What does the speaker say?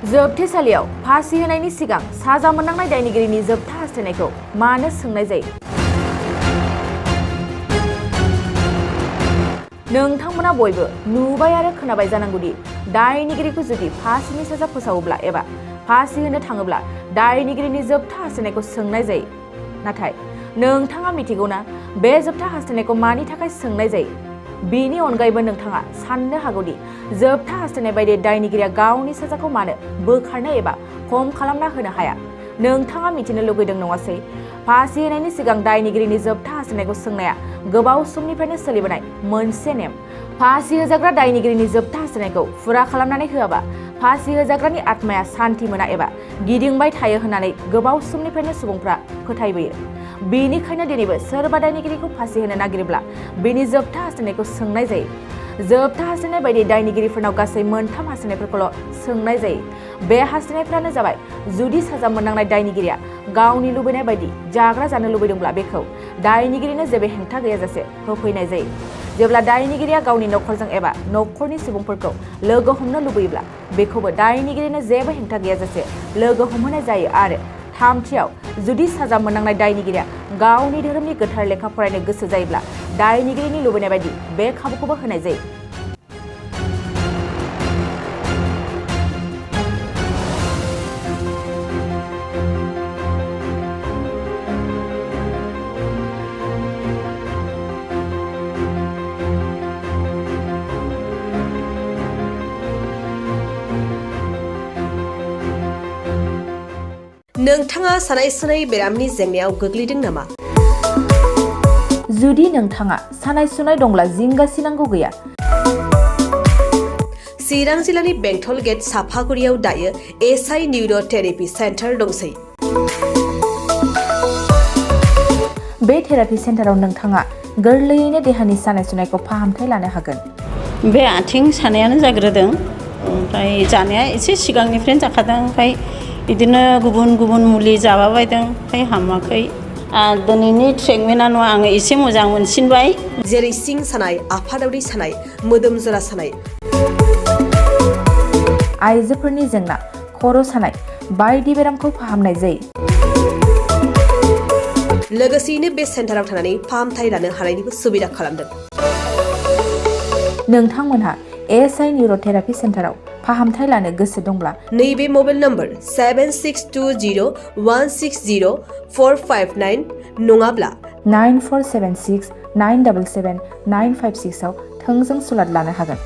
जोबथेसालियाव फासि होनायनि सिगां साजा मोननांनाय दायनिगिरिनि जोबथा हास्थायनायखौ मानो सोंनाय जायो? नोंथांमोना बयबो नुबाय आरो खोनाबाय जानांगौदि दायनिगिरिखौ जुदि फासिनि साजा फोसावोब्ला एबा फासि होनो थाङोब्ला दायनिगिरिनि जोबथा हास्थायनायखौ सोंनाय जायो। नाथाय नोंथाङा मिथिगौना बे जोबथा हास्थायनायखौ मानि थाखाय सोंनाय जायो? बेनि अनगायैबो नोंथाङा साननो हागौदि जोबथा हास्थायनाय बायदि दायनिगिरिया गावनि साजाखौ मानो बोखारनो एबा खम खालामना होनो हाया? नोंथाङा मिथिनो लुगैदों नङासै? फासि होनायनि सिगां दायनिगिरिनि जोबथा हास्थायनायखौ सोंनाया गोबाव समनिफ्रायनो सोलिबोनाय मोनसे नेम। फासि होजाग्रा दायनिगिरिनि जोबथा हास्थायनायखौ फुरा खालामनानै होआबा फासि होजाग्रानि आत्माया सान्थि मोना एबा गिदिंबाय थायो होननानै गोबाव समनिफ्रायनो सुबुंफ्रा फोथायबोयो। बेनिखायनो दिनैबो सोरबा दायनिगिरिखौ फासि होनो नागिरोब्ला बेनि जोबथा हास्थायनायखौ सोंनाय जायो। जोबथा हास्थायनाय बायदि दायनिगिरिफोरनाव गासै मोनथाम हास्थायनायफोरखौल' सोंनाय जायो। बे हास्थायनायफ्रानो जाबाय, जुदि साजा मोननांनाय दायनिगिरिया गावनि लुबैनाय बायदि जाग्रा जानो लुबैदोंब्ला बेखौ दायनिगिरिनो जेबो हेंथा गैयाजासे होफैनाय जायो। जेब्ला दायनिगिरिया गावनि नखरजों एबा नखरनि सुबुंफोरखौ लोगो हमनो लुबैयोब्ला बेखौबो दायनिगिरिनो जेबो हेंथा गैयाजासे लोगो हमहोनाय जायो। आरो थामथियाव, जुदि साजा मोननांनाय दायनिगिरिया गावनि धोरोमनि गोथार लेखा फरायनो गोसो जायोब्ला दायनिगिरिनि लुबैनाय बायदि बे खाबुखौबो होनाय जायो। नोंथाङा सानाय सुनाय बेरामनि जेंनायाव गोग्लैदों नामा? जुदि नोंथाङा सानाय सुनाय दंब्ला जिंगासिनांगौ गैया। चिरां जिल्लानि बेंटल गेट साफागुरियाव दायो एसआइ निउर' थेरापि सेन्टार दंसै। बे थेरापि सेन्टाराव नोंथाङा गोरलैयैनो देहानि सानाय सुनायखौ फाहामथाय लानो हागोन। बे आथिं सानायानो जाग्रोदों, ओमफ्राय जानाया एसे सिगांनिफ्रायनो जाखादों, ओमफ्राय बिदिनो गुबुन गुबुन मुलि जाबाबायदों, ओमफ्राय हामाखै। दिनैनि ट्रिटमेन्टआ आङो एसे मोजां मोनसिनबाय। जेरै सिं सानाय, आफादावरि सानाय, मोदोम जरा सानाय, आइजोफोरनि जेंना, खर' सानाय बायदि बेरामखौ फाहामनाय जायो। लोगोसेयैनो बे सेन्टाराव थानानै फाहामथाय लानो हानायनिबो सुबिदा खालामदों। नोंथांमोनहा एसआइ निउर' थेरापि सेन्टाराव फाहामथाय लानो गोसो दंब्ला नैबे मबाइल नम्बर 7620160459 नङाब्ला 9476977956 आव थोंजों सुलाद लानो हागोन।